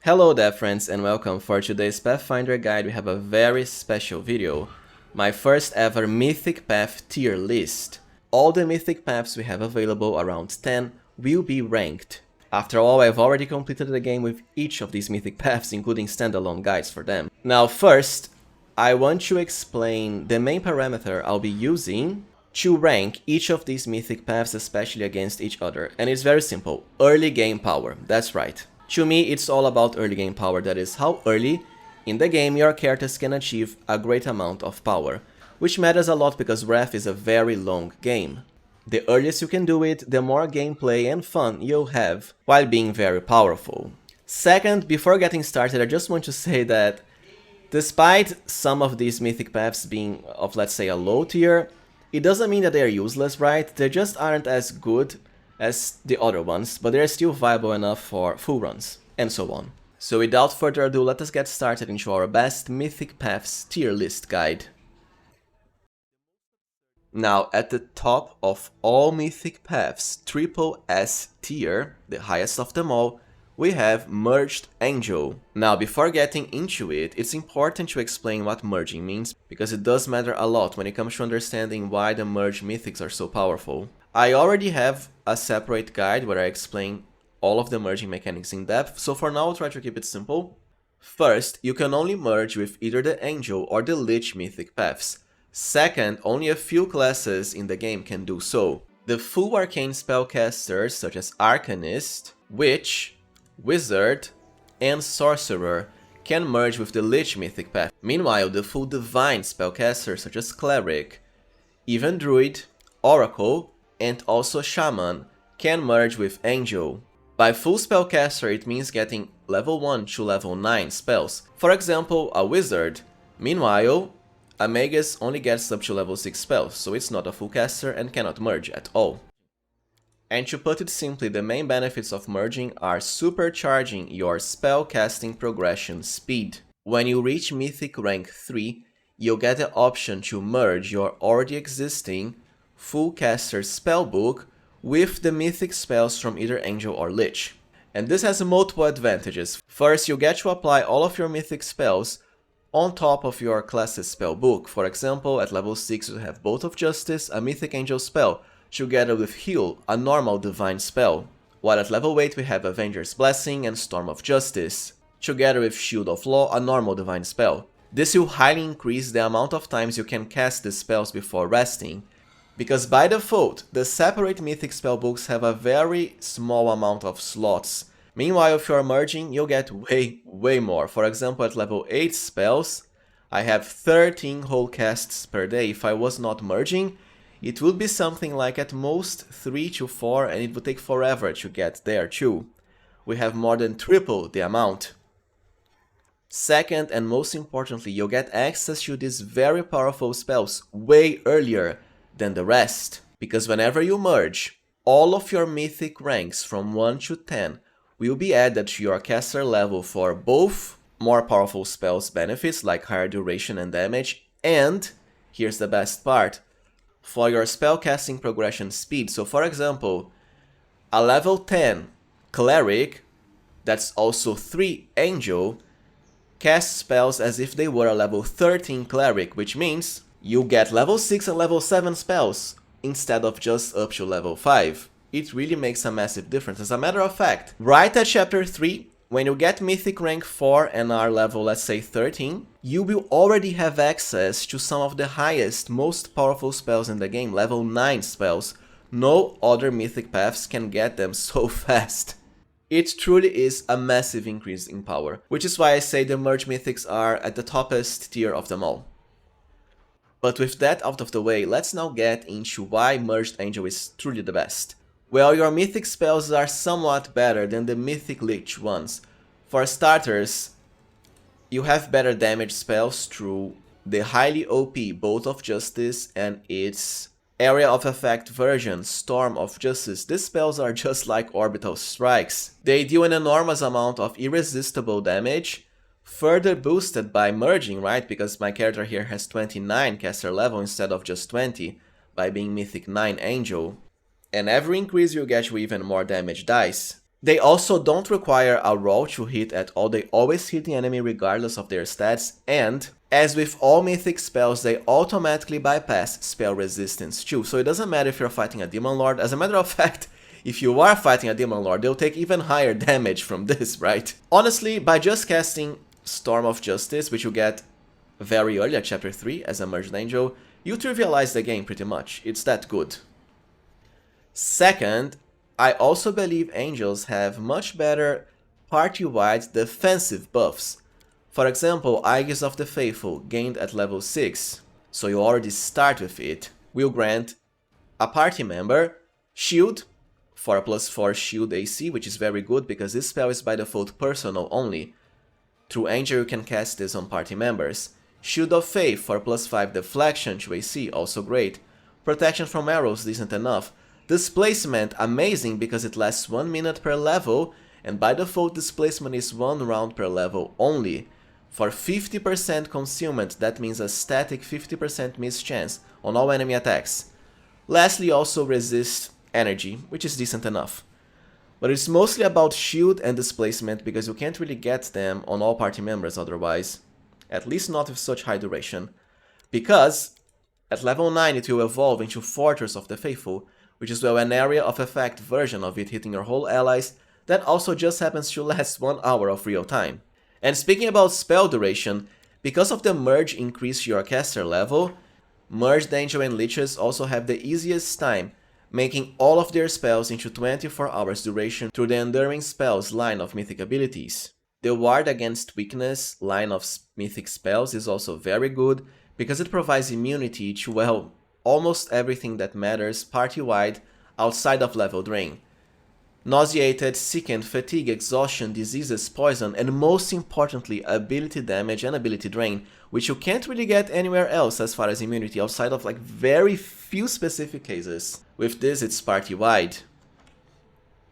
Hello there friends and welcome. For today's Pathfinder guide we have a very special video. My first ever Mythic Path tier list. All the Mythic Paths we have available, around 10, will be ranked. After all, I've already completed the game with each of these Mythic Paths, including standalone guides for them. Now first, I want to explain the main parameter I'll be using to rank each of these Mythic Paths, especially against each other. And it's very simple, early game power, that's right. To me, it's all about early game power, that is how early in the game your characters can achieve a great amount of power, which matters a lot because Wrath is a very long game. The earliest you can do it, the more gameplay and fun you'll have while being very powerful. Second, before getting started, I just want to say that despite some of these Mythic Paths being of, let's say, a low tier, it doesn't mean that they are useless, right? They just aren't as good as the other ones, but they're still viable enough for full runs, and so on. So without further ado, let us get started into our best Mythic Paths tier list guide. Now, at the top of all Mythic Paths, triple S tier, the highest of them all, we have Merged Angel. Now, before getting into it, it's important to explain what merging means, because it does matter a lot when it comes to understanding why the merged mythics are so powerful. I already have a separate guide where I explain all of the merging mechanics in depth, so for now I'll try to keep it simple. First, you can only merge with either the Angel or the Lich Mythic Paths. Second, only a few classes in the game can do so. The full arcane spellcasters such as Arcanist, Witch, Wizard, and Sorcerer can merge with the Lich Mythic Path. Meanwhile, the full divine spellcasters such as Cleric, even Druid, Oracle, and also Shaman can merge with Angel. By full spellcaster it means getting level 1 to level 9 spells. For example, a Wizard. Meanwhile, a Magus only gets up to level 6 spells, so it's not a full caster and cannot merge at all. And to put it simply, the main benefits of merging are supercharging your spellcasting progression speed. When you reach Mythic rank 3, you'll get the option to merge your already existing full caster spellbook with the Mythic spells from either Angel or Lich. And this has multiple advantages. First, you get to apply all of your Mythic spells on top of your class's spellbook. For example, at level 6 you have Bolt of Justice, a Mythic Angel spell, together with Heal, a normal divine spell. While at level 8 we have Avenger's Blessing and Storm of Justice, together with Shield of Law, a normal divine spell. This will highly increase the amount of times you can cast the spells before resting, because by default, the separate Mythic spellbooks have a very small amount of slots. Meanwhile, if you're merging, you'll get way more. For example, at level 8 spells, I have 13 whole casts per day. If I was not merging, it would be something like at most 3 to 4, and it would take forever to get there too. We have more than triple the amount. Second, and most importantly, you'll get access to these very powerful spells way earlier than the rest, because whenever you merge, all of your Mythic ranks from 1 to 10 will be added to your caster level for both more powerful spells benefits like higher duration and damage, and, here's the best part, for your spellcasting progression speed. So for example, a level 10 Cleric, that's also 3 Angel, casts spells as if they were a level 13 Cleric, which means you get level 6 and level 7 spells instead of just up to level 5. It really makes a massive difference. As a matter of fact, right at chapter 3, when you get Mythic rank 4 and are level, let's say 13, you will already have access to some of the highest, most powerful spells in the game, level 9 spells. No other Mythic Paths can get them so fast. It truly is a massive increase in power, which is why I say the merged mythics are at the toppest tier of them all. But with that out of the way, let's now get into why Merged Angel is truly the best. Well, your Mythic spells are somewhat better than the Mythic Lich ones. For starters, you have better damage spells through the highly OP Bolt of Justice and its area of effect version, Storm of Justice. These spells are just like orbital strikes. They deal an enormous amount of irresistible damage, further boosted by merging, right? Because my character here has 29 caster level instead of just 20, by being Mythic 9 Angel. And every increase you get you even more damage dice. They also don't require a roll to hit at all, they always hit the enemy regardless of their stats, and as with all mythic spells, they automatically bypass spell resistance too, so it doesn't matter if you're fighting a Demon Lord. As a matter of fact, if you are fighting a Demon Lord, they'll take even higher damage from this, right? Honestly, by just casting Storm of Justice, which you get very early at Chapter 3 as Unmerged Angel, you trivialize the game pretty much. It's that good. Second, I also believe Angels have much better party-wide defensive buffs. For example, Aegis of the Faithful, gained at level 6, so you already start with it, will grant a party member shield for a +4 shield AC, which is very good because this spell is by default personal only. Through Angel you can cast this on party members. Shield of Faith for +5 deflection to AC, also great. Protection from arrows, decent enough. Displacement, amazing because it lasts 1 minute per level, and by default displacement is 1 round per level only. For 50% concealment, that means a static 50% miss chance on all enemy attacks. Lastly, also resist energy, which is decent enough. But it's mostly about shield and displacement because you can't really get them on all party members otherwise. At least not with such high duration. Because at level 9 it will evolve into Fortress of the Faithful, which is well an area of effect version of it hitting your whole allies that also just happens to last 1 hour of real time. And speaking about spell duration, because of the merge increase your caster level, Merged Angel and Liches also have the easiest time making all of their spells into 24 hours duration through the Enduring Spells line of mythic abilities. The Ward Against Weakness line of mythic spells is also very good because it provides immunity to, well, almost everything that matters party-wide outside of level drain. Nauseated, sickened, fatigue, exhaustion, diseases, poison, and most importantly, ability damage and ability drain, which you can't really get anywhere else as far as immunity outside of like very few specific cases. With this, it's party-wide.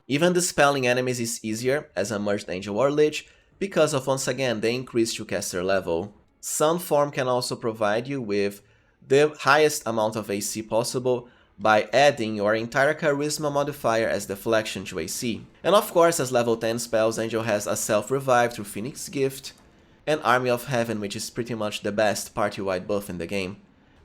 Even dispelling enemies is easier as a Merged Angel or Lich because of, once again, the increased to caster level. Some form can also provide you with the highest amount of AC possible by adding your entire Charisma modifier as deflection to AC. And of course, as level 10 spells, Angel has a self-revive through Phoenix Gift, and Army of Heaven, which is pretty much the best party-wide buff in the game,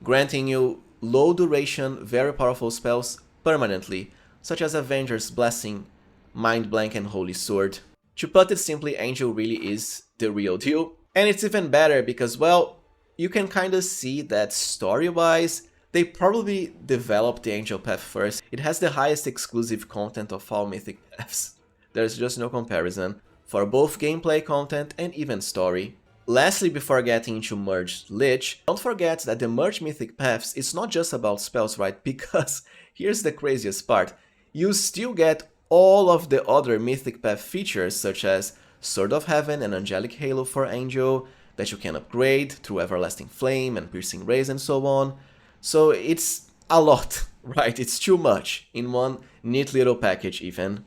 granting you low duration, very powerful spells permanently, such as Avenger's Blessing, Mind Blank, and Holy Sword. To put it simply, Angel really is the real deal. And it's even better because, well, you can kinda see that story-wise, they probably developed the Angel Path first. It has the highest exclusive content of all Mythic Paths. There's just no comparison, for both gameplay content and even story. Lastly, before getting into Merged Lich, don't forget that the Merged Mythic Paths is not just about spells, right? Because here's the craziest part. You still get all of the other Mythic Path features, such as Sword of Heaven and Angelic Halo for Angel, that you can upgrade through Everlasting Flame and Piercing Rays and so on. So it's a lot, right? It's too much in one neat little package even.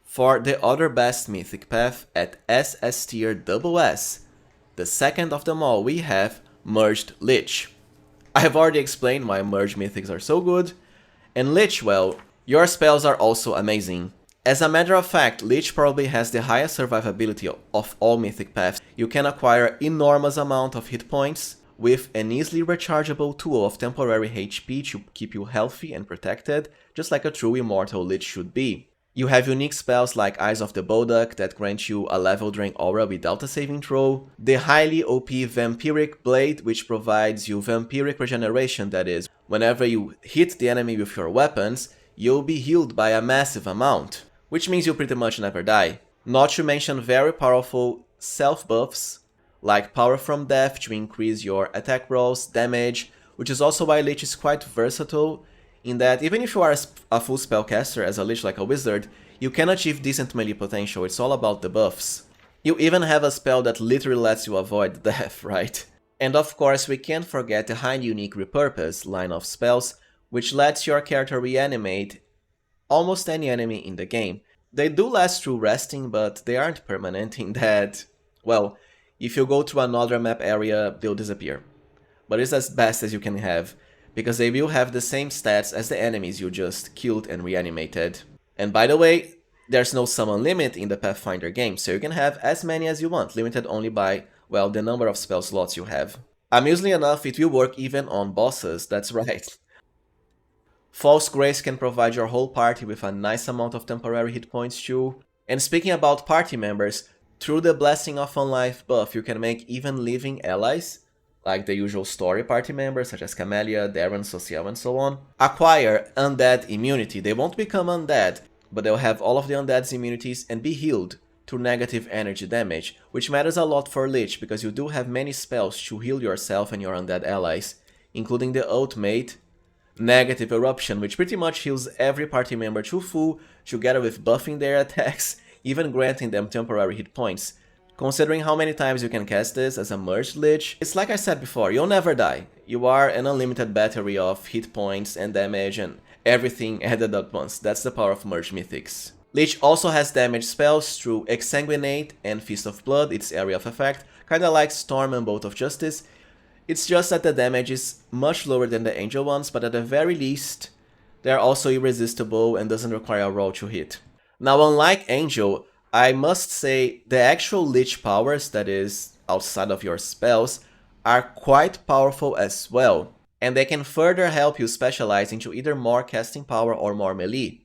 For the other best Mythic Path at SS tier SS, the second of them all, we have Merged Lich. I have already explained why Merged Mythics are so good, and Lich, well, your spells are also amazing. As a matter of fact, Lich probably has the highest survivability of all Mythic Paths. You can acquire enormous amount of hit points with an easily rechargeable tool of temporary HP to keep you healthy and protected, just like a true immortal Lich should be. You have unique spells like Eyes of the Bodak that grant you a level drain aura without a saving throw, the highly OP Vampiric Blade which provides you vampiric regeneration, that is, whenever you hit the enemy with your weapons, you'll be healed by a massive amount, which means you pretty much never die. Not to mention very powerful self-buffs, like Power from Death to increase your attack rolls, damage, which is also why Lich is quite versatile, in that even if you are a full spellcaster as a Lich like a wizard, you can achieve decent melee potential, it's all about the buffs. You even have a spell that literally lets you avoid death, right? And of course we can't forget the highly unique Repurpose line of spells, which lets your character reanimate almost any enemy in the game. They do last through resting, but they aren't permanent in that, well, if you go to another map area, they'll disappear. But it's as best as you can have, because they will have the same stats as the enemies you just killed and reanimated. And by the way, There's no summon limit in the Pathfinder game, so you can have as many as you want, limited only by, well, the number of spell slots you have. Amusingly enough, it will work even on bosses, that's right. False Grace can provide your whole party with a nice amount of temporary hit points too. And speaking about party members, through the Blessing of Unlife buff, you can make even living allies, like the usual story party members such as Camellia, Darren, Social, and so on, acquire undead immunity. They won't become undead, but they'll have all of the undead's immunities and be healed through negative energy damage, which matters a lot for Lich because you do have many spells to heal yourself and your undead allies, including the ultimate Negative Eruption, which pretty much heals every party member to full, together with buffing their attacks, even granting them temporary hit points. Considering how many times you can cast this as a Merged Lich, it's like I said before, you'll never die. You are an unlimited battery of hit points and damage and everything added up once. That's the power of Merged Mythics. Lich also has damage spells through Exsanguinate and Feast of Blood, its area of effect, kinda like Storm and Bolt of Justice. It's just that the damage is much lower than the Angel ones, but at the very least, they're also irresistible and doesn't require a roll to hit. Now, unlike Angel, I must say the actual Lich powers, that is, outside of your spells, are quite powerful as well, and they can further help you specialize into either more casting power or more melee.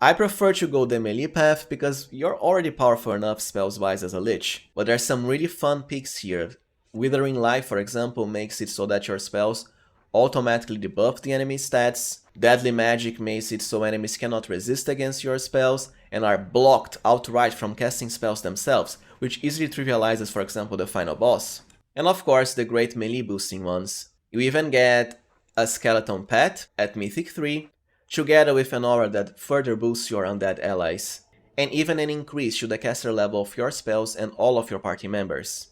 I prefer to go the melee path because you're already powerful enough spells-wise as a Lich, but there's some really fun picks here. Withering Life, for example, makes it so that your spells automatically debuff the enemy's stats. Deadly Magic makes it so enemies cannot resist against your spells and are blocked outright from casting spells themselves, which easily trivializes, for example, the final boss. And of course, the great melee boosting ones. You even get a Skeleton Pet at Mythic 3, together with an aura that further boosts your undead allies, and even an increase to the caster level of your spells and all of your party members.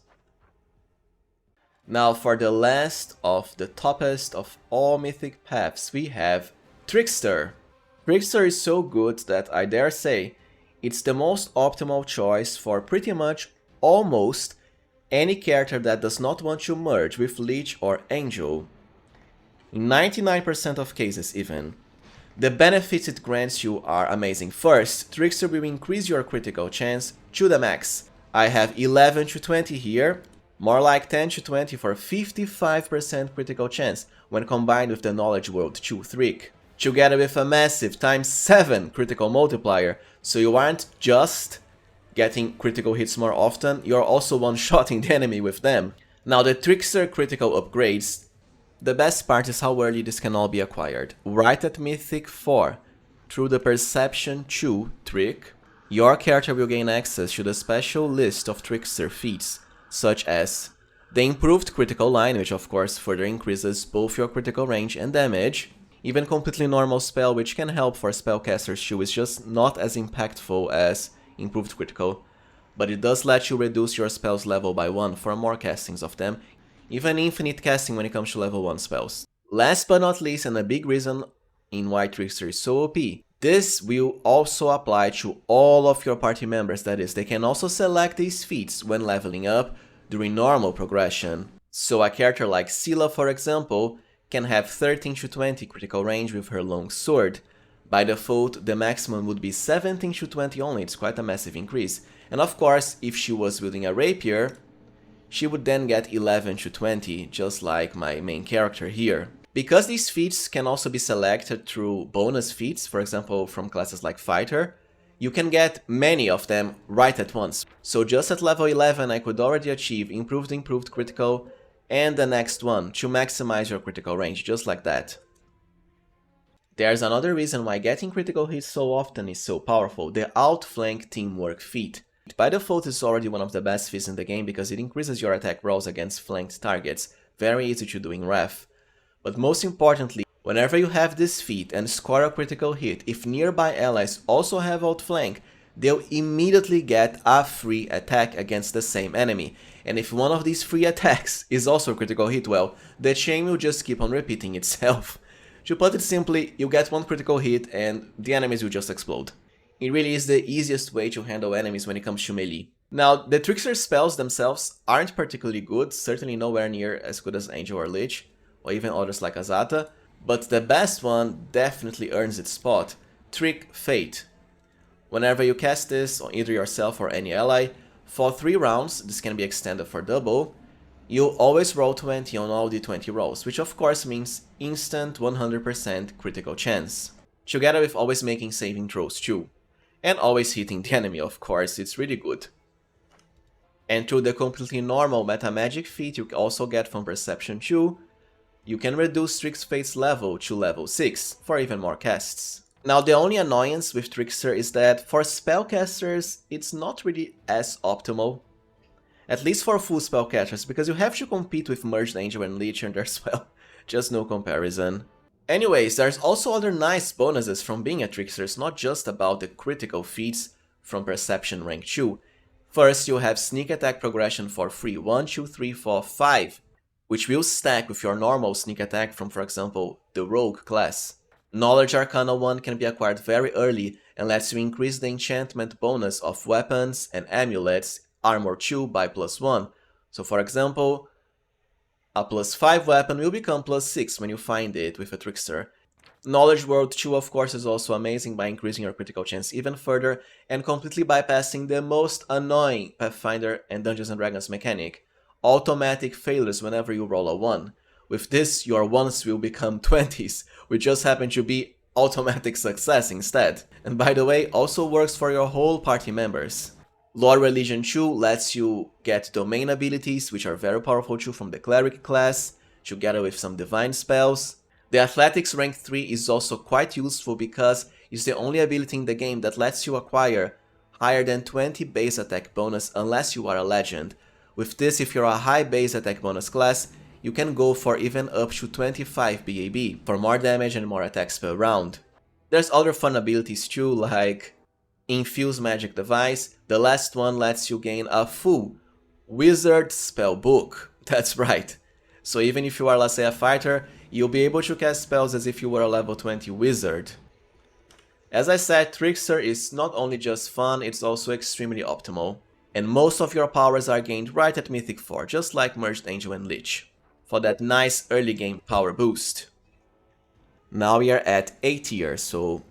Now for the last of the toppest of all Mythic Paths, we have Trickster. Trickster is so good that I dare say it's the most optimal choice for pretty much almost any character that does not want to merge with Lich or Angel. In 99% of cases even. The benefits it grants you are amazing. First, Trickster will increase your critical chance to the max. I have 11 to 20 here. More like 10 to 20 for 55% critical chance when combined with the Knowledge World 2 Trick, together with a massive ×7 critical multiplier, so you aren't just getting critical hits more often, you're also one-shotting the enemy with them. Now the Trickster critical upgrades, the best part is how early this can all be acquired. Right at Mythic 4, through the Perception 2 Trick, your character will gain access to the special list of Trickster feats, such as the improved critical line, which of course further increases both your critical range and damage, even completely normal spell, which can help for spellcasters too, is just not as impactful as improved critical, but it does let you reduce your spells level by 1 for more castings of them, even infinite casting when it comes to level 1 spells. Last but not least, and a big reason in why Trickster is so OP, this will also apply to all of your party members, that is, they can also select these feats when leveling up during normal progression. So a character like Scylla, for example, can have 13 to 20 critical range with her long sword. By default, the maximum would be 17 to 20 only, it's quite a massive increase. And of course, if she was wielding a rapier, she would then get 11 to 20, just like my main character here. Because these feats can also be selected through bonus feats, for example from classes like Fighter, you can get many of them right at once. So just at level 11 I could already achieve improved critical and the next one to maximize your critical range, just like that. There's another reason why getting critical hits so often is so powerful, the Outflank Teamwork feat. By default it's already one of the best feats in the game because it increases your attack rolls against flanked targets, very easy to do in Wrath. But most importantly, whenever you have this feat and score a critical hit, if nearby allies also have outflank, they'll immediately get a free attack against the same enemy. And if one of these free attacks is also a critical hit, well, the chain will just keep on repeating itself. To put it simply, you get one critical hit and the enemies will just explode. It really is the easiest way to handle enemies when it comes to melee. Now, the Trickster spells themselves aren't particularly good, certainly nowhere near as good as Angel or Lich, or even others like AZATA, but the best one definitely earns its spot, Trick Fate. Whenever you cast this on either yourself or any ally, for 3 rounds, this can be extended for double, you always roll 20 on all d20 rolls, which of course means instant 100% critical chance. Together with always making saving throws too. And always hitting the enemy, of course, it's really good. And through the completely normal meta magic feat you also get from Perception 2, you can reduce Trick's Fate's level to level 6 for even more casts. Now the only annoyance with Trickster is that for spellcasters it's not really as optimal. At least for full spellcasters, because you have to compete with Merged Angel and Lich and there's, well, just no comparison. Anyways, there's also other nice bonuses from being a Trickster. It's not just about the critical feats from Perception rank 2. First, you have sneak attack progression for free, 1, 2, 3, 4, 5, which will stack with your normal sneak attack from, for example, the Rogue class. Knowledge Arcana 1 can be acquired very early and lets you increase the enchantment bonus of weapons and amulets Armor 2 by +1. So for example, a +5 weapon will become +6 when you find it with a Trickster. Knowledge World 2 of course is also amazing by increasing your critical chance even further and completely bypassing the most annoying Pathfinder and Dungeons & Dragons mechanic, automatic failures whenever you roll a 1. With this, your 1s will become 20s, which just happen to be automatic success instead. And by the way, also works for your whole party members. Lore Religion 2 lets you get domain abilities, which are very powerful too from the Cleric class, together with some divine spells. The Athletics rank 3 is also quite useful because it's the only ability in the game that lets you acquire higher than 20 base attack bonus unless you are a legend. With this, if you're a high base attack bonus class, you can go for even up to 25 BAB for more damage and more attacks per round. There's other fun abilities too, like Infuse Magic Device. The last one lets you gain a full Wizard spell book. That's right. So even if you are, let's say, a fighter, you'll be able to cast spells as if you were a level 20 wizard. As I said, Trickster is not only just fun, it's also extremely optimal. And most of your powers are gained right at Mythic 4, just like Merged Angel and Lich, for that nice early game power boost. Now we are at A tier, so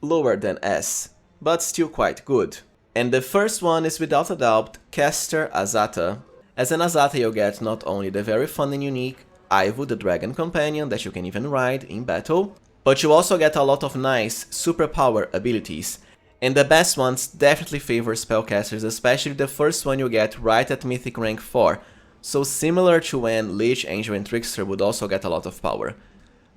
lower than S, but still quite good. And the first one is without a doubt Caster AZATA. As an AZATA you'll get not only the very fun and unique Aivu the Dragon Companion that you can even ride in battle, but you also get a lot of nice superpower abilities. And the best ones definitely favor spellcasters, especially the first one you get right at Mythic rank 4, so similar to when Lich, Angel and Trickster would also get a lot of power.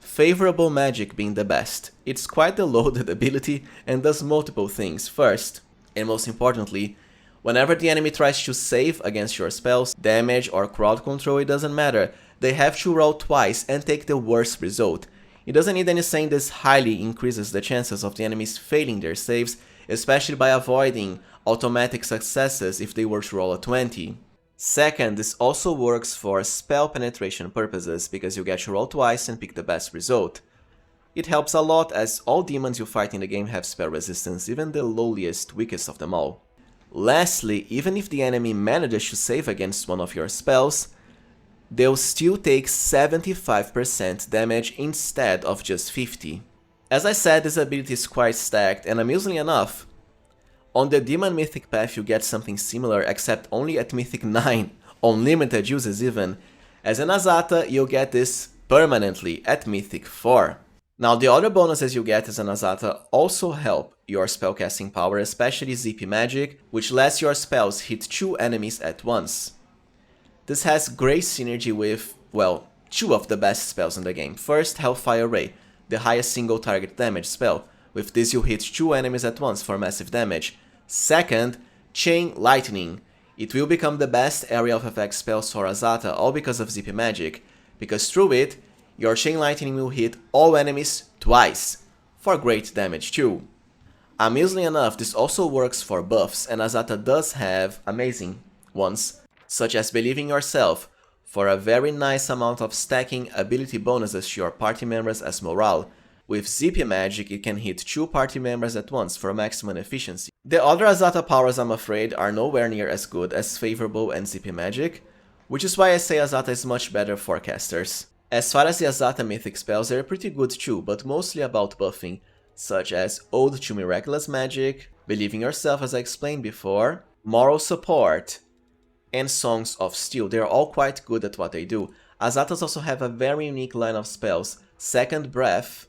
Favorable Magic being the best. It's quite a loaded ability and does multiple things. First, and most importantly, whenever the enemy tries to save against your spells, damage or crowd control, it doesn't matter. They have to roll twice and take the worst result. It doesn't need any saying this highly increases the chances of the enemies failing their saves, especially by avoiding automatic successes if they were to roll a 20. Second, this also works for spell penetration purposes because you get to roll twice and pick the best result. It helps a lot as all demons you fight in the game have spell resistance, even the lowliest, weakest of them all. Lastly, even if the enemy manages to save against one of your spells, they'll still take 75% damage instead of just 50. As I said, this ability is quite stacked, and amusingly enough, on the Demon Mythic path you get something similar, except only at Mythic 9, on limited uses even. As an AZATA, you'll get this permanently at Mythic 4. Now the other bonuses you get as an AZATA also help your spellcasting power, especially ZP Magic, which lets your spells hit 2 enemies at once. This has great synergy with, well, 2 of the best spells in the game. First, Hellfire Ray, the highest single target damage spell. With this you hit 2 enemies at once for massive damage. Second, Chain Lightning. It will become the best area of effect spells for AZATA, all because of ZP Magic, because through it, your Chain Lightning will hit all enemies twice, for great damage too. Amusingly enough, this also works for buffs, and AZATA does have amazing ones, such as Believe in Yourself, for a very nice amount of stacking ability bonuses to your party members as morale. With ZP Magic, it can hit 2 party members at once for maximum efficiency. The other AZATA powers, I'm afraid, are nowhere near as good as Favorable and ZP Magic, which is why I say AZATA is much better for casters. As far as the AZATA Mythic spells, they're pretty good too, but mostly about buffing, such as Ode to Miraculous Magic, Believe in Yourself, as I explained before, Moral Support, and Songs of Steel. They're all quite good at what they do. Azatas also have a very unique line of spells, Second Breath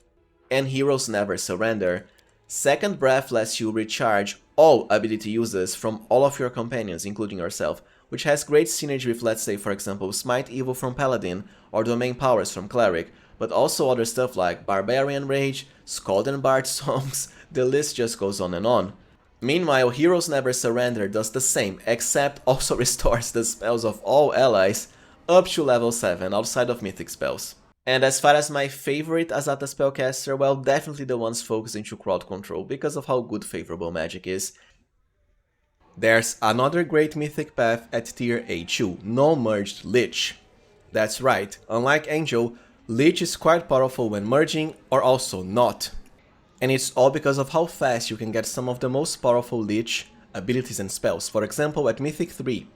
and Heroes Never Surrender. Second Breath lets you recharge all ability uses from all of your companions, including yourself, which has great synergy with, let's say, for example, Smite Evil from Paladin or Domain Powers from Cleric, but also other stuff like Barbarian Rage, Scald and Bard songs, the list just goes on and on. Meanwhile, Heroes Never Surrender does the same, except also restores the spells of all allies up to level 7, outside of mythic spells. And as far as my favorite AZATA spellcaster, well, definitely the ones focusing to crowd control, because of how good favorable magic is. There's another great mythic path at tier A2, Unmerged Lich. That's right, unlike Angel, Lich is quite powerful when merging, or also not. And it's all because of how fast you can get some of the most powerful Lich abilities and spells. For example, at Mythic 3,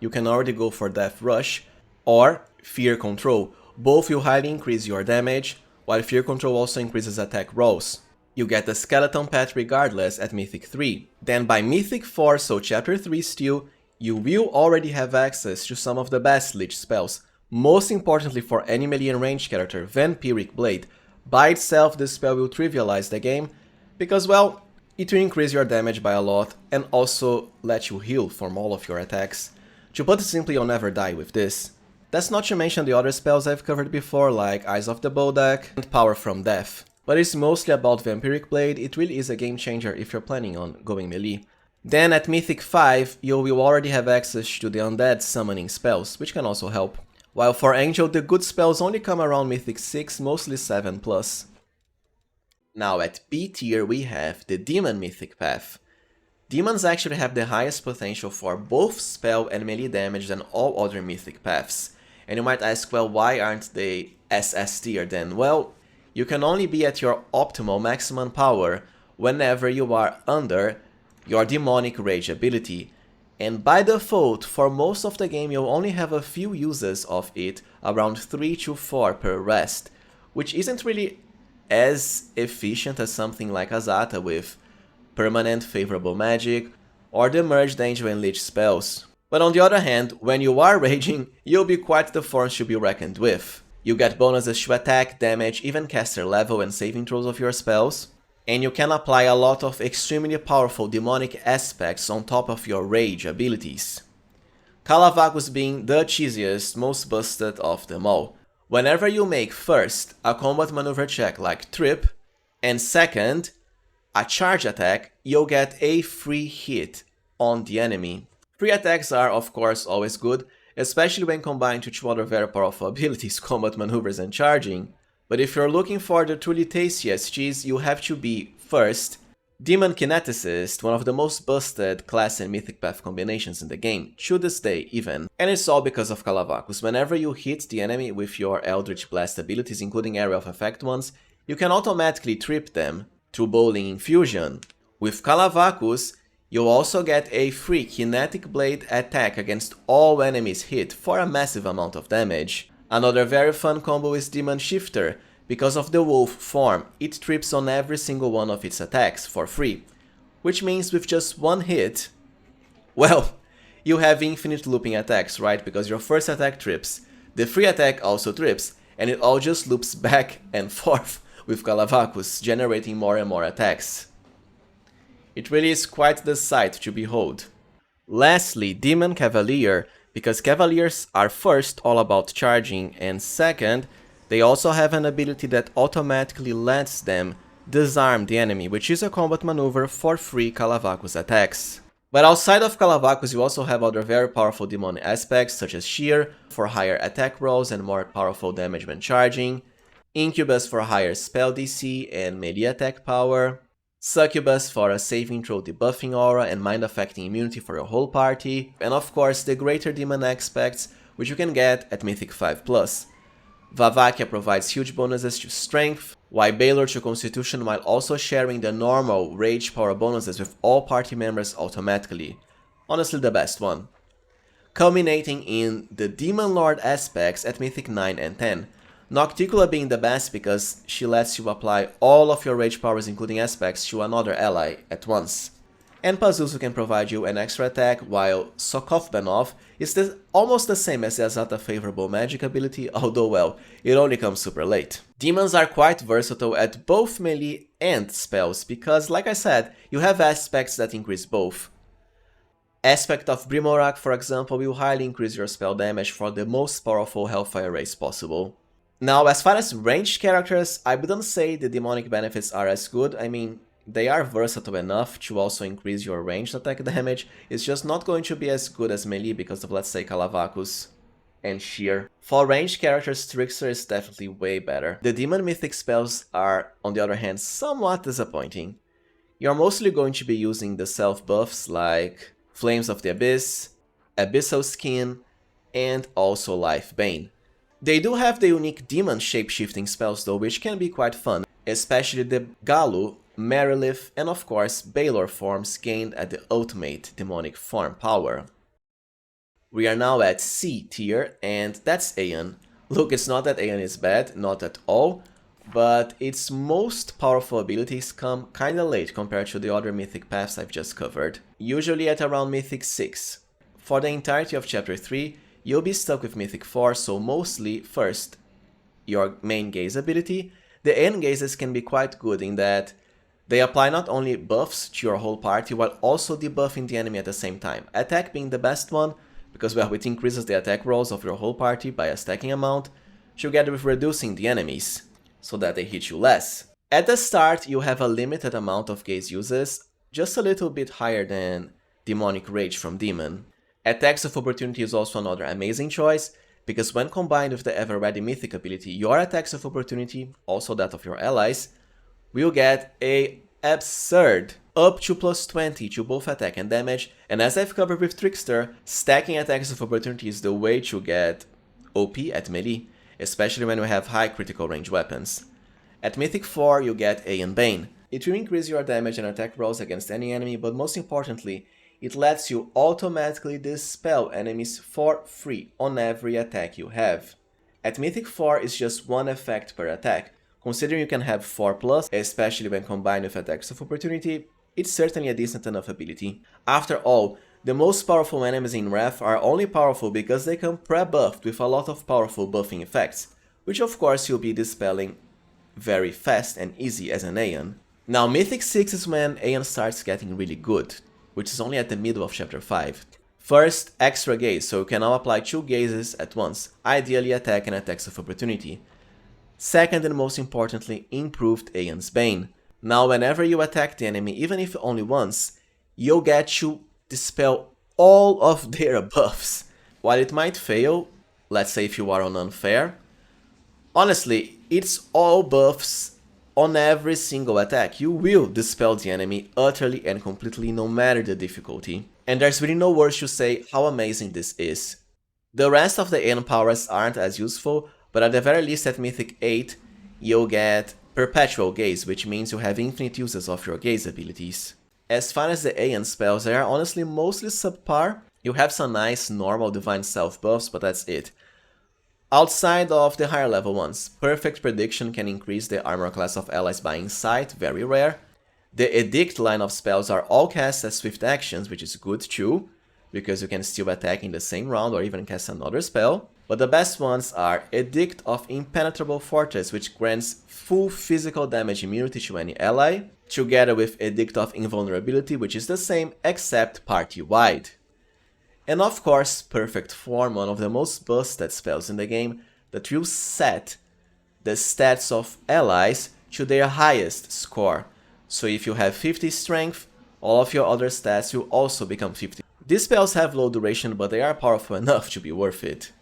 you can already go for Death Rush or Fear Control. Both will highly increase your damage, while Fear Control also increases attack rolls. You get the Skeleton Path regardless at Mythic 3. Then by Mythic 4, so Chapter 3 still, you will already have access to some of the best Lich spells. Most importantly for any melee and ranged character, Vampiric Blade. By itself, this spell will trivialize the game, because, well, it will increase your damage by a lot and also let you heal from all of your attacks. To put it simply, you'll never die with this. That's not to mention the other spells I've covered before, like Eyes of the Bodak and Power from Death. But it's mostly about Vampiric Blade. It really is a game changer if you're planning on going melee. Then at Mythic 5, you will already have access to the Undead summoning spells, which can also help. While for Angel, the good spells only come around Mythic 6, mostly 7+. Now at B tier we have the Demon Mythic Path. Demons actually have the highest potential for both spell and melee damage than all other Mythic Paths. And you might ask, well, why aren't they SS tier then? Well, you can only be at your optimal maximum power whenever you are under your Demonic Rage ability. And by default, for most of the game you'll only have a few uses of it, around 3 to 4 per rest, which isn't really as efficient as something like AZATA with permanent favorable magic or the Merged Angel and Lich spells. But on the other hand, when you are raging, you'll be quite the force to be reckoned with. You get bonuses to attack, damage, even caster level and saving throws of your spells. And you can apply a lot of extremely powerful demonic aspects on top of your rage abilities. Calavagus being the cheesiest, most busted of them all. Whenever you make first a combat maneuver check like Trip, and second, a charge attack, you'll get a free hit on the enemy. Free attacks are of course always good, especially when combined with two other very powerful abilities, combat maneuvers and charging. But if you're looking for the truly tastiest cheese, you have to be, first, Demon Kineticist, one of the most busted class and mythic path combinations in the game, to this day even. And it's all because of Calavagus. Whenever you hit the enemy with your Eldritch Blast abilities, including Area of Effect ones, you can automatically trip them through Bowling Infusion. With Calavagus, you'll also get a free Kinetic Blade attack against all enemies hit for a massive amount of damage. Another very fun combo is Demon Shifter. Because of the wolf form, it trips on every single one of its attacks for free. Which means with just one hit, well, you have infinite looping attacks, right? Because your first attack trips, the free attack also trips, and it all just loops back and forth with Calavagus, generating more and more attacks. It really is quite the sight to behold. Lastly, Demon Cavalier, because Cavaliers are first all about charging, and second, they also have an ability that automatically lets them disarm the enemy, which is a combat maneuver for free Calavagus attacks. But outside of Calavagus, you also have other very powerful demon aspects, such as Shear for higher attack rolls and more powerful damage when charging, Incubus for higher spell DC and melee attack power, Succubus for a saving throw debuffing aura and mind-affecting immunity for your whole party, and of course the greater demon aspects, which you can get at Mythic 5+. Vavakia provides huge bonuses to strength, while Baylor to constitution, while also sharing the normal rage power bonuses with all party members automatically. Honestly the best one. Culminating in the Demon Lord aspects at Mythic 9 and 10. Nocticula being the best because she lets you apply all of your rage powers including aspects to another ally at once. And Pazuzu can provide you an extra attack, while Sokov Benov is almost the same as the AZATA favorable magic ability, although well, it only comes super late. Demons are quite versatile at both melee and spells, because like I said, you have aspects that increase both. Aspect of Brimorak, for example, will highly increase your spell damage for the most powerful Hellfire race possible. Now, as far as ranged characters, I wouldn't say the demonic benefits are as good. I mean, they are versatile enough to also increase your ranged attack damage. It's just not going to be as good as melee because of, let's say, Kalavakus and Sheer. For ranged characters, Trickster is definitely way better. The demon mythic spells are, on the other hand, somewhat disappointing. You're mostly going to be using the self buffs like Flames of the Abyss, Abyssal Skin, and also Life Bane. They do have the unique demon shape-shifting spells though, which can be quite fun, especially the Galu, Merilith, and of course Balor forms gained at the ultimate demonic form power. We are now at C tier, and that's Aeon. Look, it's not that Aeon is bad, not at all, but its most powerful abilities come kinda late compared to the other mythic paths I've just covered, usually at around mythic 6. For the entirety of chapter 3, you'll be stuck with mythic 4, so mostly, first, your main gaze ability. The Aeon gazes can be quite good in that they apply not only buffs to your whole party, while also debuffing the enemy at the same time. Attack being the best one, because well, it increases the attack rolls of your whole party by a stacking amount, together with reducing the enemies, so that they hit you less. At the start, you have a limited amount of gaze uses, just a little bit higher than Demonic Rage from Demon. Attacks of Opportunity is also another amazing choice, because when combined with the ever-ready mythic ability, your attacks of opportunity, also that of your allies, will get a absurd up to +20 to both attack and damage, and as I've covered with Trickster, stacking attacks of opportunity is the way to get OP at melee, especially when you have high critical range weapons. At Mythic 4 you get Aeon Bane. It will increase your damage and attack rolls against any enemy, but most importantly, it lets you automatically dispel enemies for free on every attack you have. At Mythic 4 it's just one effect per attack. Considering you can have 4+, especially when combined with attacks of opportunity, it's certainly a decent enough ability. After all, the most powerful enemies in Wrath are only powerful because they come pre-buffed with a lot of powerful buffing effects, which of course you'll be dispelling very fast and easy as an Aeon. Now Mythic 6 is when Aeon starts getting really good, which is only at the middle of chapter 5. First, extra gaze, so you can now apply 2 gazes at once, ideally attack and attacks of opportunity. Second and most importantly, improved Aeon's Bane. Now whenever you attack the enemy, even if only once, you'll get to dispel all of their buffs. While it might fail, let's say if you are on unfair, honestly, it's all buffs on every single attack. You will dispel the enemy utterly and completely no matter the difficulty. And there's really no words to say how amazing this is. The rest of the Aeon powers aren't as useful, but at the very least at Mythic 8, you'll get Perpetual Gaze, which means you have infinite uses of your gaze abilities. As far as the Aeon spells, they are honestly mostly subpar. You have some nice normal Divine Self buffs, but that's it. Outside of the higher level ones, Perfect Prediction can increase the armor class of allies by Insight, very rare. The Edict line of spells are all cast as swift actions, which is good too, because you can still attack in the same round or even cast another spell. But the best ones are Edict of Impenetrable Fortress, which grants full physical damage immunity to any ally, together with Edict of Invulnerability, which is the same except party-wide. And of course, Perfect Form, one of the most busted spells in the game, that will set the stats of allies to their highest score. So if you have 50 strength, all of your other stats will also become 50. These spells have low duration, but they are powerful enough to be worth it.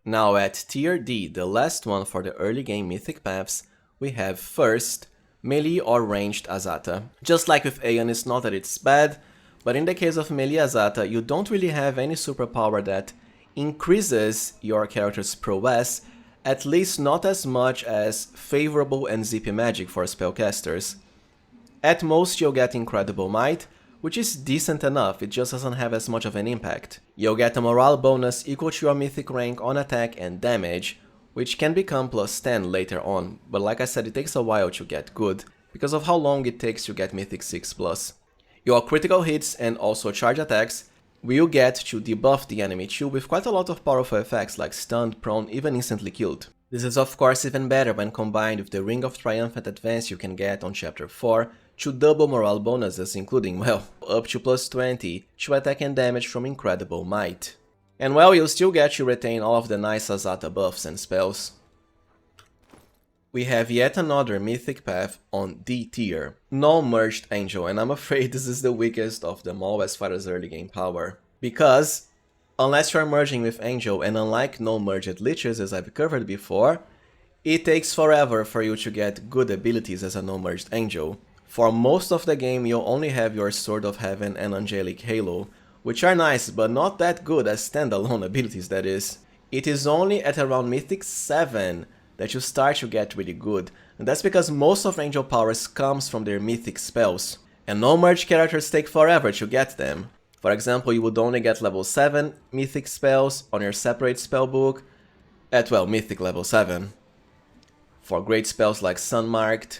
Now at tier D, the last one for the early game Mythic Paths, we have first, melee or ranged AZATA. Just like with Aeon, it's not that it's bad, but in the case of melee AZATA, you don't really have any superpower that increases your character's prowess, at least not as much as favorable and zippy magic for spellcasters. At most you'll get Incredible Might, which is decent enough, it just doesn't have as much of an impact. You'll get a morale bonus equal to your mythic rank on attack and damage, which can become +10 later on, but like I said, it takes a while to get good, because of how long it takes to get mythic 6+. Your critical hits and also charge attacks will get to debuff the enemy too, with quite a lot of powerful effects like stunned, prone, even instantly killed. This is of course even better when combined with the Ring of Triumphant Advance you can get on chapter 4 to double morale bonuses, including, well, up to +20 to attack and damage from incredible might. And well, you'll still get to retain all of the nice AZATA buffs and spells. We have yet another Mythic Path on D tier, Unmerged Angel, and I'm afraid this is the weakest of them all as far as early game power. Because, unless you're merging with Angel, and unlike Unmerged Liches as I've covered before, it takes forever for you to get good abilities as an Unmerged Angel. For most of the game you'll only have your Sword of Heaven and Angelic Halo, which are nice but not that good as standalone abilities, that is. It is only at around Mythic 7 that you start to get really good, and that's because most of Angel powers comes from their Mythic spells, and non-merged characters take forever to get them. For example, you would only get level 7 Mythic spells on your separate spellbook at, well, Mythic level 7. For great spells like Sunmarked,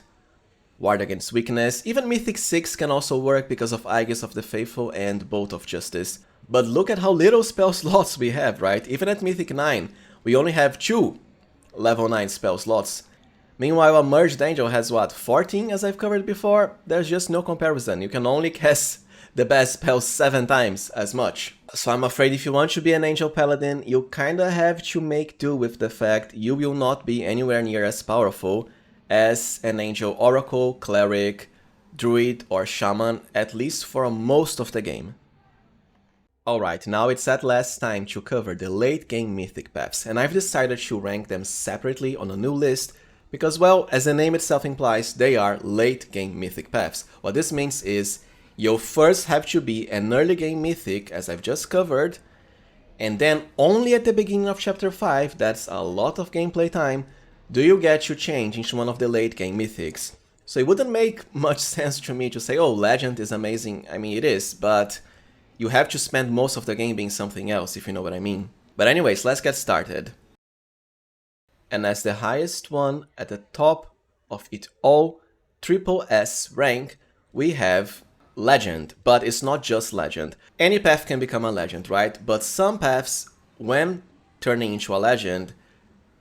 Ward Against Weakness, even Mythic 6 can also work because of Aegis of the Faithful and Bolt of Justice. But look at how little spell slots we have, right? Even at Mythic 9, we only have 2 level 9 spell slots. Meanwhile, Unmerged Angel has what, 14 as I've covered before? There's just no comparison. You can only cast the best spells 7 times as much. So I'm afraid if you want to be an Angel Paladin, you kinda have to make do with the fact you will not be anywhere near as powerful as an Angel Oracle, Cleric, Druid or Shaman, at least for most of the game. Alright, now it's at last time to cover the late game Mythic Paths, and I've decided to rank them separately on a new list because, well, as the name itself implies, they are late game Mythic Paths. What this means is you'll first have to be an early game Mythic, as I've just covered, and then only at the beginning of chapter 5, that's a lot of gameplay time, do you get to change into one of the late game Mythics. So it wouldn't make much sense to me to say, oh, Legend is amazing. I mean, it is, but you have to spend most of the game being something else, if you know what I mean. But anyways, let's get started. And as the highest one at the top of it all, triple S rank, we have Legend. But it's not just Legend. Any path can become a Legend, right? But some paths, when turning into a Legend,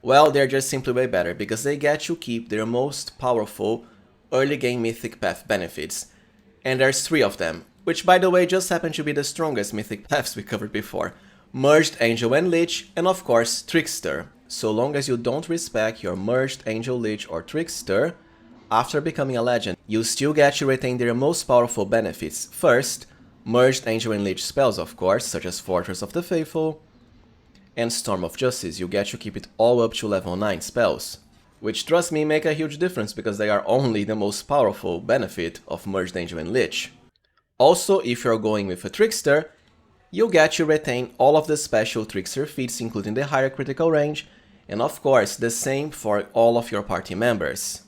well, they're just simply way better, because they get to keep their most powerful early game Mythic Path benefits. And there's 3 of them, which by the way just happen to be the strongest Mythic Paths we covered before. Merged Angel and Lich, and of course Trickster. So long as you don't respec your Merged Angel, Lich or Trickster, after becoming a Legend, you still get to retain their most powerful benefits. First, Merged Angel and Lich spells of course, such as Fortress of the Faithful and Storm of Justice. You get to keep it all up to level 9 spells, which trust me make a huge difference because they are only the most powerful benefit of Merged Angel and Lich. Also, if you're going with a Trickster, you'll get to retain all of the special Trickster feats, including the higher critical range, and of course the same for all of your party members.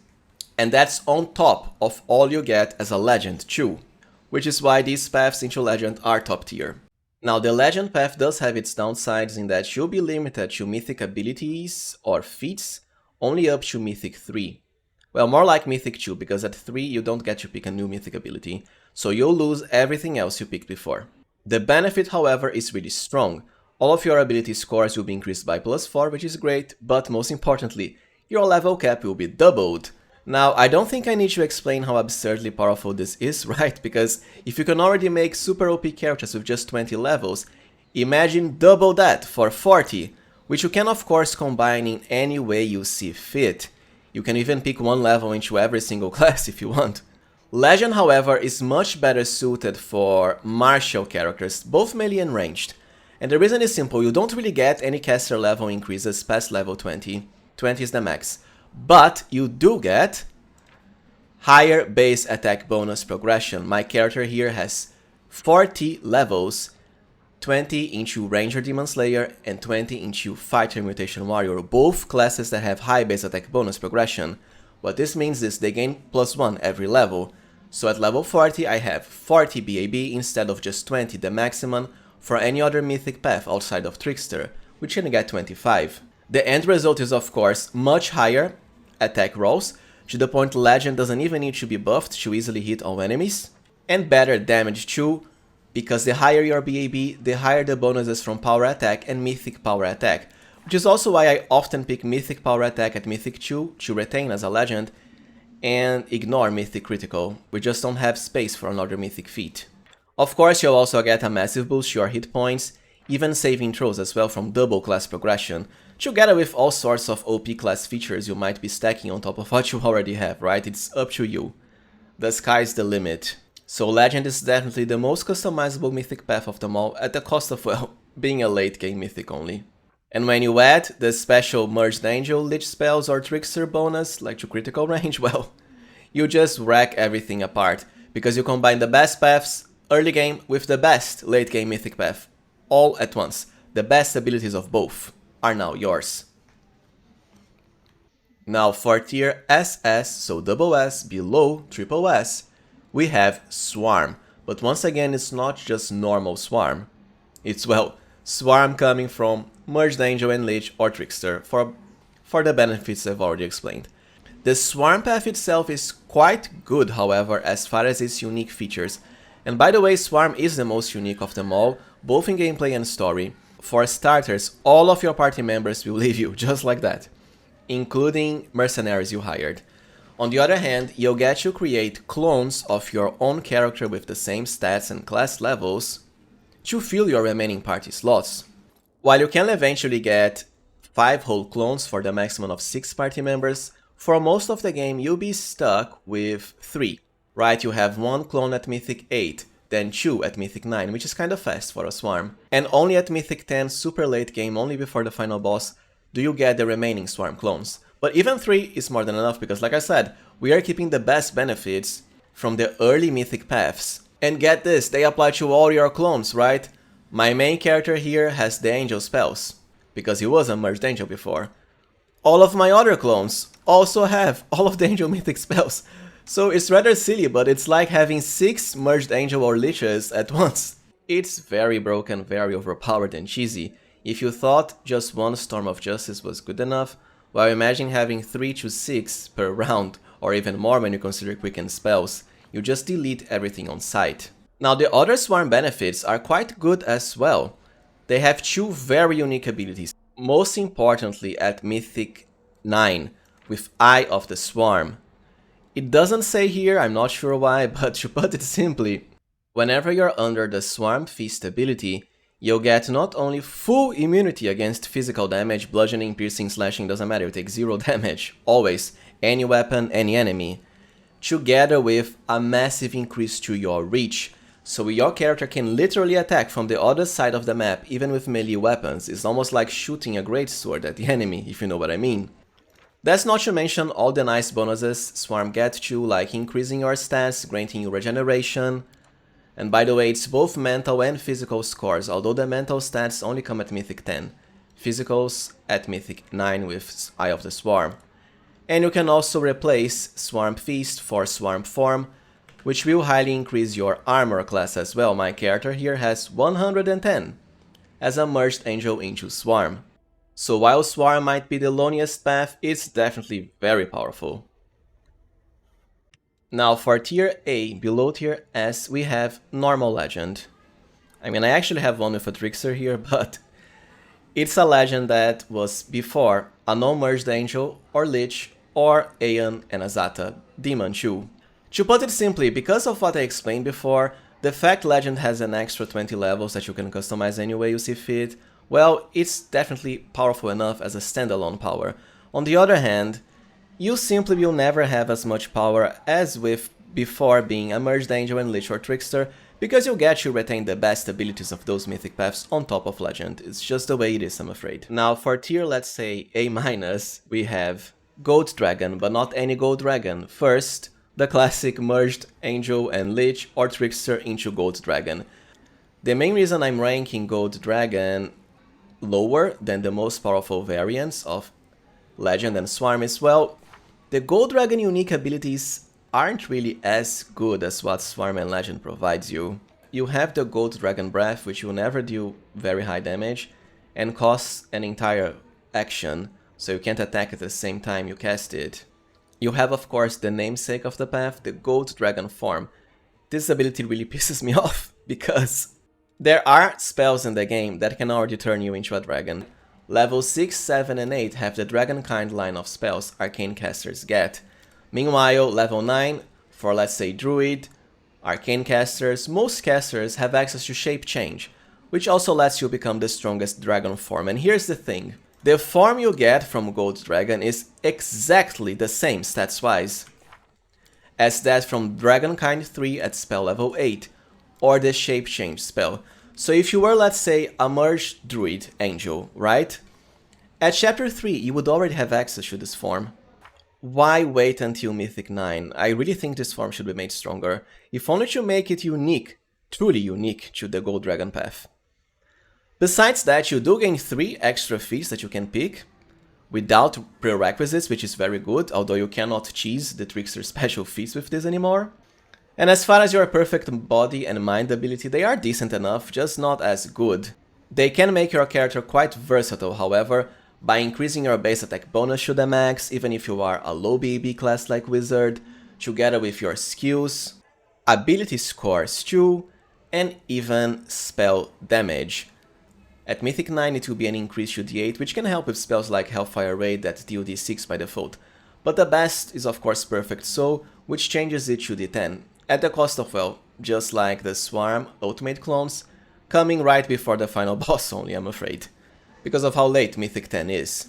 And that's on top of all you get as a Legend too, which is why these paths into Legend are top tier. Now the Legend path does have its downsides in that you'll be limited to Mythic abilities or feats only up to Mythic 3. Well, more like Mythic 2, because at 3 you don't get to pick a new Mythic ability, so you'll lose everything else you picked before. The benefit, however, is really strong. All of your ability scores will be increased by +4, which is great, but most importantly, your level cap will be doubled. Now, I don't think I need to explain how absurdly powerful this is, right? Because if you can already make super OP characters with just 20 levels, imagine double that for 40, which you can of course combine in any way you see fit. You can even pick one level into every single class if you want. Legend, however, is much better suited for martial characters, both melee and ranged. And the reason is simple, you don't really get any caster level increases past level 20. 20 is the max. But you do get higher base attack bonus progression. My character here has 40 levels, 20 into Ranger Demon Slayer and 20 into Fighter Mutation Warrior, both classes that have high base attack bonus progression. What this means is they gain +1 every level. So at level 40 I have 40 BAB instead of just 20, the maximum for any other Mythic path outside of Trickster, which can get 25. The end result is of course much higher attack rolls, to the point Legend doesn't even need to be buffed to easily hit all enemies. And better damage too, because the higher your BAB, the higher the bonuses from power attack and mythic power attack. Which is also why I often pick mythic power attack at mythic 2 to retain as a legend, and ignore mythic critical. We just don't have space for another mythic feat. Of course, you'll also get a massive boost to your hit points, even saving throws as well from double class progression, together with all sorts of OP class features you might be stacking on top of what you already have, right? It's up to you. The sky's the limit. So Legend is definitely the most customizable mythic path of them all, at the cost of, well, being a late game mythic only. And when you add the special Merged Angel, Lich spells or Trickster bonus, like to critical range, well, you just wreck everything apart, because you combine the best paths early game with the best late game mythic path, all at once. The best abilities of both are now yours. Now for tier SS, so double S below triple S, we have Swarm, but once again it's not just normal Swarm. It's, well, Swarm coming from Merged Angel and Lich or Trickster, for the benefits I've already explained. The Swarm path itself is quite good, however, as far as its unique features. And by the way, Swarm is the most unique of them all, both in gameplay and story. For starters, all of your party members will leave you, just like that, including mercenaries you hired. On the other hand, you'll get to create clones of your own character with the same stats and class levels to fill your remaining party slots. While you can eventually get 5 whole clones for the maximum of 6 party members, for most of the game you'll be stuck with 3. Right, you have 1 clone at Mythic 8, then 2 at Mythic 9, which is kinda fast for a Swarm. And only at Mythic 10, super late game, only before the final boss, do you get the remaining Swarm clones. But even 3 is more than enough, because like I said, we are keeping the best benefits from the early Mythic paths. And get this, they apply to all your clones, right? My main character here has the Angel spells, because he was a Merged Angel before. All of my other clones also have all of the Angel Mythic spells. So it's rather silly, but it's like having 6 Merged Angel or Liches at once. It's very broken, very overpowered and cheesy. If you thought just 1 Storm of Justice was good enough, well, imagine having 3 to 6 per round, or even more when you consider quicken spells. You just delete everything on sight. Now the other Swarm benefits are quite good as well. They have 2 very unique abilities. Most importantly at Mythic 9, with Eye of the Swarm. It doesn't say here, I'm not sure why, but to put it simply, whenever you're under the Swarm Feast ability, you'll get not only full immunity against physical damage, bludgeoning, piercing, slashing, doesn't matter, you take 0 damage, always, any weapon, any enemy, together with a massive increase to your reach, so your character can literally attack from the other side of the map, even with melee weapons. It's almost like shooting a greatsword at the enemy, if you know what I mean. That's not to mention all the nice bonuses Swarm get too, like increasing your stats, granting you regeneration. And by the way, it's both mental and physical scores, although the mental stats only come at Mythic 10. Physicals at Mythic 9 with Eye of the Swarm. And you can also replace Swarm Feast for Swarm Form, which will highly increase your armor class as well. My character here has 110 as a Merged Angel into Swarm. So while Swarm might be the loneliest path, it's definitely very powerful. Now for tier A, below tier S, we have Normal Legend. I mean, I actually have one with a Trickster here, but it's a legend that was before a non-Merged Angel or Lich or Aeon and AZATA Demon too. To put it simply, because of what I explained before, the fact Legend has an extra 20 levels that you can customize any way you see fit, well, it's definitely powerful enough as a standalone power. On the other hand, you simply will never have as much power as with before being a Merged Angel and Lich or Trickster, because you'll get to retain the best abilities of those mythic paths on top of Legend. It's just the way it is, I'm afraid. Now for tier, let's say A-, we have Gold Dragon, but not any Gold Dragon. First, the classic Merged Angel and Lich or Trickster into Gold Dragon. The main reason I'm ranking Gold Dragon lower than the most powerful variants of Legend and Swarm is, well, the Gold Dragon unique abilities aren't really as good as what Swarm and Legend provides you. You have the Gold Dragon Breath, which will never deal very high damage and costs an entire action, so you can't attack at the same time you cast it. You have, of course, the namesake of the path, the Gold Dragon form. This ability really pisses me off, because there are spells in the game that can already turn you into a dragon. Level 6, 7 and 8 have the dragon kind line of spells arcane casters get. Meanwhile, level 9, for let's say druid, arcane casters, most casters have access to shape change, which also lets you become the strongest dragon form. And here's the thing, the form you get from Gold Dragon is exactly the same stats-wise as that from Dragonkind 3 at spell level 8, or the shape change spell. So if you were, let's say, a merged druid angel, right? At chapter 3 you would already have access to this form. Why wait until Mythic 9? I really think this form should be made stronger, if only to make it unique, truly unique to the Gold Dragon path. Besides that, you do gain 3 extra feats that you can pick, without prerequisites, which is very good, although you cannot cheese the Trickster special feats with this anymore. And as far as your perfect body and mind ability, they are decent enough, just not as good. They can make your character quite versatile, however, by increasing your base attack bonus to the max, even if you are a low BB class like Wizard, together with your skills, ability scores too, and even spell damage. At Mythic 9 it will be an increase to D8, which can help with spells like Hellfire Raid that deal D6 by default. But the best is of course Perfect Soul, which changes it to D10, at the cost of, well, just like the Swarm Ultimate clones, coming right before the final boss only, I'm afraid, because of how late Mythic 10 is.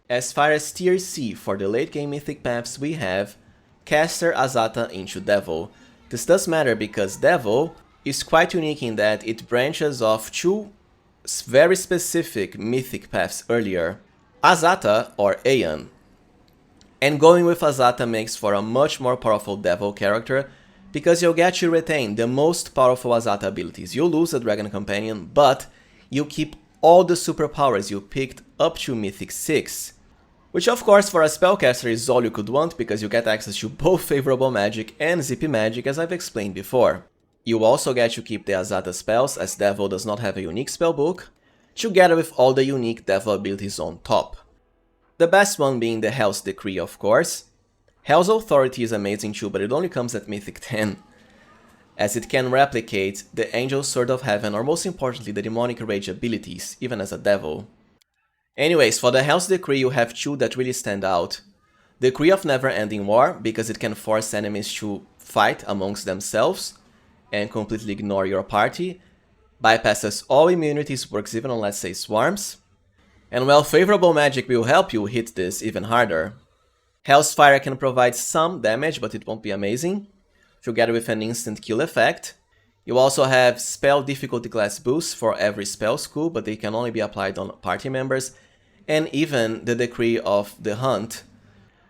As far as tier C for the late game Mythic Paths, we have Caster, AZATA into Devil. This does matter because Devil is quite unique in that it branches off 2 very specific Mythic Paths earlier, AZATA or Aeon. And going with AZATA makes for a much more powerful Devil character, because you'll get to retain the most powerful AZATA abilities. You lose a Dragon Companion, but you keep all the superpowers you picked up to Mythic 6. Which of course for a spellcaster is all you could want, because you get access to both favorable magic and zippy magic, as I've explained before. You also get to keep the AZATA spells, as Devil does not have a unique spellbook, together with all the unique Devil abilities on top. The best one being the Hell's Decree, of course. Hell's Authority is amazing too, but it only comes at Mythic 10, as it can replicate the Angel's Sword of Heaven, or most importantly the Demonic Rage abilities, even as a Devil. Anyways, for the Hell's Decree you have 2 that really stand out. Decree of Never Ending War, because it can force enemies to fight amongst themselves and completely ignore your party, bypasses all immunities, works even on, let's say, swarms. And well, favorable magic will help you hit this even harder. Hell's Fire can provide some damage, but it won't be amazing, together with an instant kill effect. You also have spell difficulty class boosts for every spell school, but they can only be applied on party members, and even the Decree of the Hunt,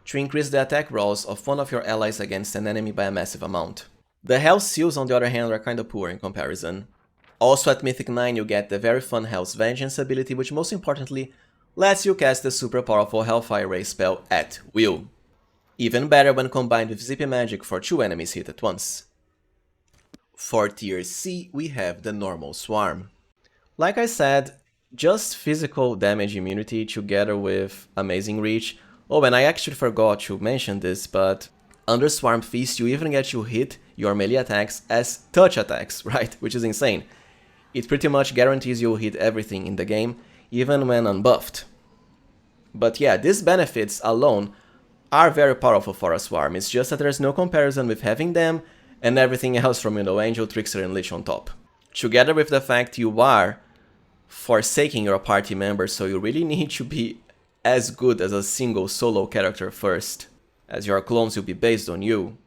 to increase the attack rolls of one of your allies against an enemy by a massive amount. The Hell's Seals, on the other hand, are kinda poor in comparison. Also at Mythic 9 you get the very fun Hell's Vengeance ability, which most importantly lets you cast the super powerful Hellfire Ray spell at will. Even better when combined with zippy magic for 2 enemies hit at once. For tier C we have the normal Swarm. Like I said, just physical damage immunity together with amazing reach. Oh, and I actually forgot to mention this, but under Swarm Feast you even get to hit your melee attacks as touch attacks, right? Which is insane. It pretty much guarantees you'll hit everything in the game, even when unbuffed. But yeah, these benefits alone are very powerful for a Swarm. It's just that there's no comparison with having them and everything else from, Angel, Trickster and Lich on top. Together with the fact you are forsaking your party members, so you really need to be as good as a single solo character first, as your clones will be based on you.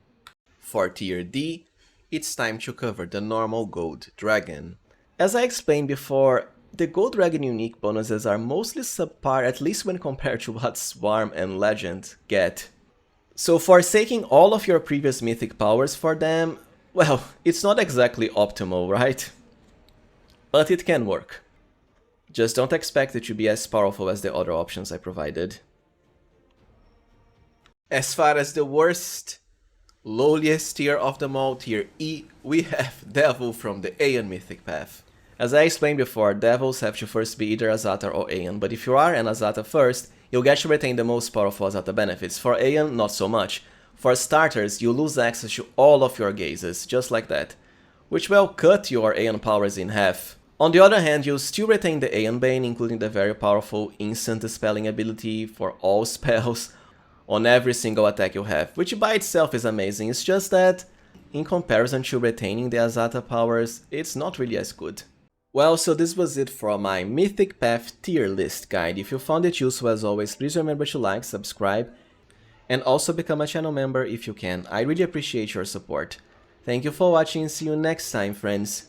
For tier D, it's time to cover the normal Gold Dragon. As I explained before, the Gold Dragon unique bonuses are mostly subpar, at least when compared to what Swarm and Legend get. So forsaking all of your previous mythic powers for them, well, it's not exactly optimal, right? But it can work. Just don't expect it to be as powerful as the other options I provided. As far as the worst, lowliest tier of them all, tier E, we have Devil from the Aeon Mythic Path. As I explained before, Devils have to first be either AZATA or Aeon, but if you are an AZATA first, you'll get to retain the most powerful AZATA benefits. For Aeon, not so much. For starters, you lose access to all of your gazes, just like that, which will cut your Aeon powers in half. On the other hand, you still retain the Aeon Bane, including the very powerful instant dispelling ability for all spells on every single attack you have, which by itself is amazing. It's just that, in comparison to retaining the AZATA powers, it's not really as good. Well, so this was it for my Mythic Path tier list guide. If you found it useful, as always, please remember to like, subscribe, and also become a channel member if you can. I really appreciate your support. Thank you for watching and see you next time, friends.